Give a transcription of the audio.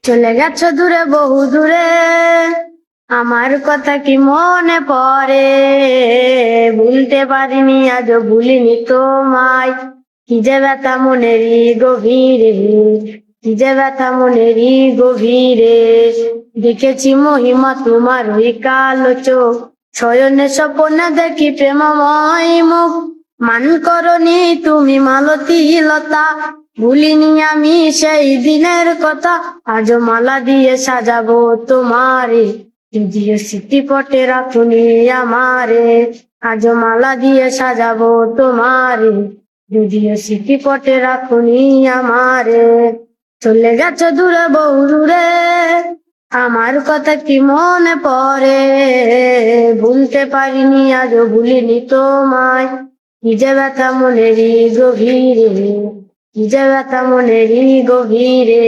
চলে গেছো দূরে বহু দূরে, আমার কথা কি মনে পড়ে? ভুলতে পারিনি আজও ভুলিনি তোমায়। কি যে ব্যথা মনেরই গভীরে, কি যে ব্যথা মনেরই গভীরে। দেখেছি মহিমা তোমার ওই কালো চোখ, শয়নে স্বপ্নে দেখি প্রেমময় মুখ। মান করনি তুমি মালতী লতা, ভুলিনি আমি সেই দিনের কথা। আজও মালা দিয়ে সাজাবো তোমারে, যদিও স্মৃতিপটে রাখুনি আমারে। আজও মালা দিয়ে সাজাবো তোমারে, যদিও স্মৃতিপটে রাখুনি আমারে। চলে গেছো দূরে বহু দূরে, আমার কথা কি মনে পড়ে? ভুলতে পারিনি আজও ভুলিনি তোমায়। কি যে ব্যথা মনেরই গভীরে, কি যে ব্যথা মনেরই গভীরে।